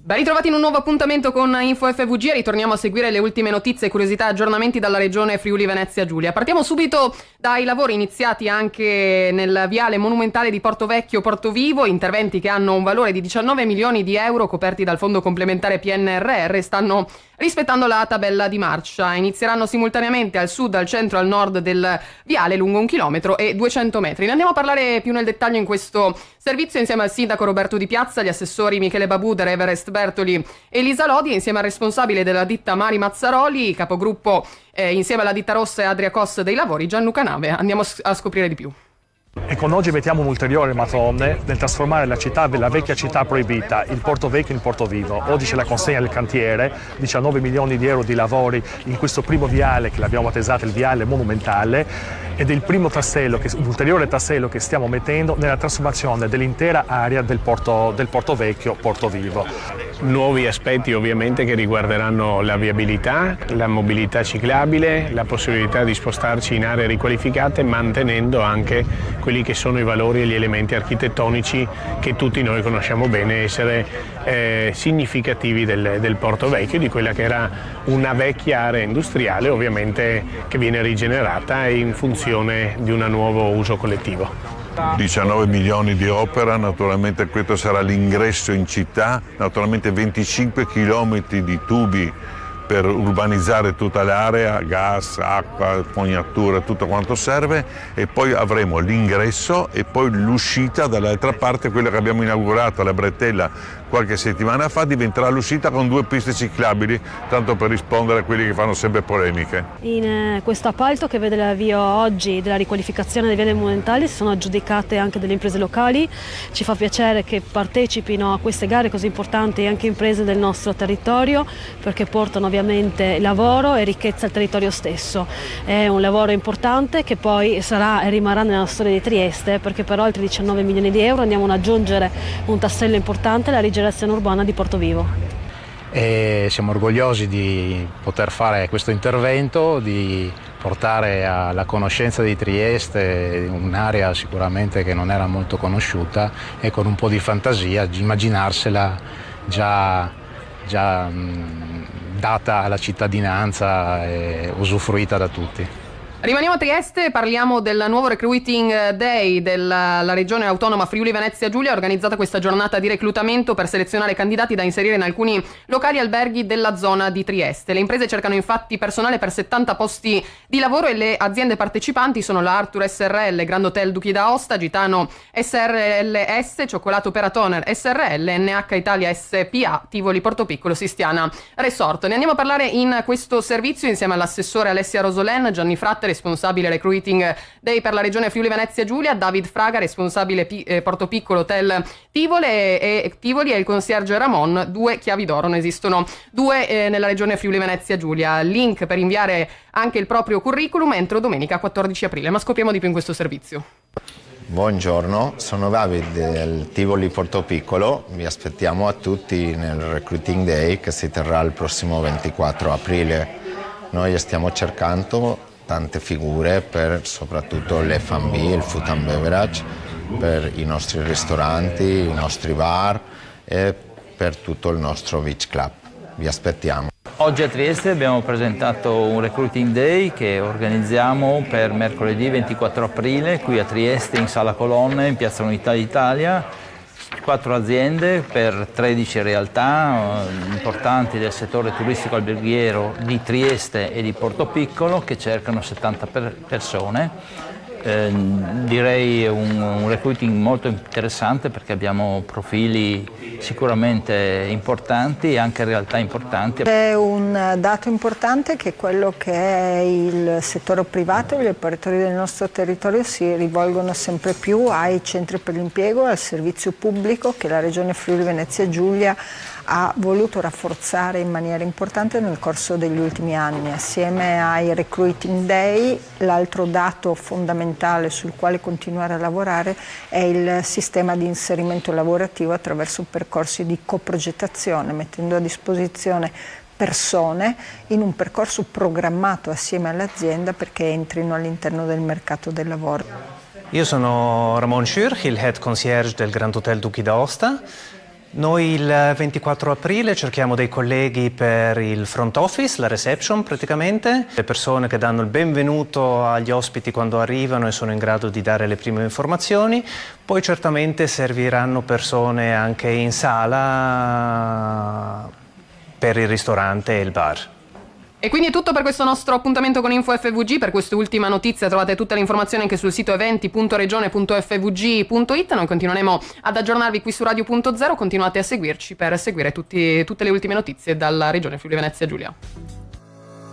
Ben ritrovati in un nuovo appuntamento con Info FVG e ritorniamo a seguire le ultime notizie, curiosità e aggiornamenti dalla regione Friuli Venezia Giulia. Partiamo subito dai lavori iniziati anche nel viale monumentale di Porto Vecchio Porto Vivo, interventi che hanno un valore di 19 milioni di euro coperti dal fondo complementare PNRR e stanno rispettando la tabella di marcia. Inizieranno simultaneamente al sud, al centro e al nord del viale lungo 1 chilometro e 200 metri. Ne andiamo a parlare più nel dettaglio in questo servizio insieme al sindaco Roberto Di Piazza, gli assessori Michele Babuder, Everest Bertoli e Elisa Lodi, e insieme al responsabile della ditta Mari Mazzaroli, capogruppo insieme alla ditta Rossa e Adria Cos dei lavori, Gianluca Nave. Andiamo a scoprire di più. E con oggi mettiamo un ulteriore mattone nel trasformare la città della vecchia città proibita, il Porto Vecchio, in Porto Vivo. Oggi c'è la consegna del cantiere, 19 milioni di euro di lavori in questo primo viale che l'abbiamo battezzato il viale monumentale, ed è il primo tassello, un ulteriore tassello che stiamo mettendo nella trasformazione dell'intera area del Porto Vecchio, Porto Vivo. Nuovi aspetti ovviamente che riguarderanno la viabilità, la mobilità ciclabile, la possibilità di spostarci in aree riqualificate, mantenendo anche quelli che sono i valori e gli elementi architettonici che tutti noi conosciamo bene essere significativi del Porto Vecchio, di quella che era una vecchia area industriale, ovviamente che viene rigenerata in funzione di un nuovo uso collettivo. 19 milioni di opera, naturalmente questo sarà l'ingresso in città, naturalmente 25 chilometri di tubi per urbanizzare tutta l'area, gas, acqua, fognatura, tutto quanto serve, e poi avremo l'ingresso e poi l'uscita dall'altra parte, quella che abbiamo inaugurato alla Bretella qualche settimana fa, diventerà l'uscita con 2 piste ciclabili, tanto per rispondere a quelli che fanno sempre polemiche. In questo appalto che vede l'avvio oggi della riqualificazione dei viali monumentali si sono aggiudicate anche delle imprese locali. Ci fa piacere che partecipino a queste gare così importanti anche imprese del nostro territorio, perché portano ovviamente lavoro e ricchezza al territorio stesso. È un lavoro importante che poi sarà e rimarrà nella storia di Trieste, perché per oltre 19 milioni di euro andiamo ad aggiungere un tassello importante, la rigenerazione urbana di Porto Vivo. E siamo orgogliosi di poter fare questo intervento, di portare alla conoscenza di Trieste un'area sicuramente che non era molto conosciuta, e con un po' di fantasia, di immaginarsela già data alla cittadinanza e usufruita da tutti. Rimaniamo a Trieste, parliamo del nuovo Recruiting Day della regione autonoma Friuli Venezia Giulia. Ha organizzata questa giornata di reclutamento per selezionare candidati da inserire in alcuni locali alberghi della zona di Trieste. Le imprese cercano infatti personale per 70 posti di lavoro e le aziende partecipanti sono la Arthur SRL, Grand Hotel Duchi d'Aosta, Gitano SRLS, Cioccolato Peratoner SRL, NH Italia SPA, Tivoli Portopiccolo Sistiana Resort. Ne andiamo a parlare in questo servizio insieme all'assessore Alessia Rosolen, Gianni Fratte, responsabile Recruiting Day per la regione Friuli Venezia Giulia, David Fraga, responsabile Portopiccolo Hotel Tivoli, e il concierge Ramon. 2 chiavi d'oro, ne esistono 2 nella regione Friuli Venezia Giulia. Link per inviare anche il proprio curriculum entro domenica 14 aprile, ma scopriamo di più in questo servizio. Buongiorno, sono David del Tivoli Portopiccolo, vi aspettiamo a tutti nel Recruiting Day che si terrà il prossimo 24 aprile. Noi stiamo cercando tante figure per soprattutto l'F&B, il food and beverage, per i nostri ristoranti, i nostri bar e per tutto il nostro beach club. Vi aspettiamo. Oggi a Trieste abbiamo presentato un Recruiting Day che organizziamo per mercoledì 24 aprile qui a Trieste in Sala Colonne in Piazza Unità d'Italia. 4 aziende per 13 realtà importanti del settore turistico alberghiero di Trieste e di Portopiccolo che cercano 70 persone. Direi un recruiting molto interessante perché abbiamo profili sicuramente importanti e anche realtà importanti. C'è un dato importante che è quello che è il settore privato, gli operatori del nostro territorio si rivolgono sempre più ai centri per l'impiego, al servizio pubblico che la Regione Friuli Venezia Giulia ha voluto rafforzare in maniera importante nel corso degli ultimi anni. Assieme ai Recruiting Day, l'altro dato fondamentale sul quale continuare a lavorare è il sistema di inserimento lavorativo attraverso percorsi di coprogettazione, mettendo a disposizione persone in un percorso programmato assieme all'azienda perché entrino all'interno del mercato del lavoro. Io sono Ramon Schürch, il head concierge del Grand Hotel Duchi d'Aosta. Noi il 24 aprile cerchiamo dei colleghi per il front office, la reception praticamente, le persone che danno il benvenuto agli ospiti quando arrivano e sono in grado di dare le prime informazioni. Poi certamente serviranno persone anche in sala per il ristorante e il bar. E quindi è tutto per questo nostro appuntamento con InfoFVG. Per quest'ultima notizia trovate tutte le informazioni anche sul sito eventi.regione.fvg.it. Noi continueremo ad aggiornarvi qui su Radio.0. Continuate a seguirci per seguire tutte le ultime notizie dalla Regione Friuli Venezia Giulia.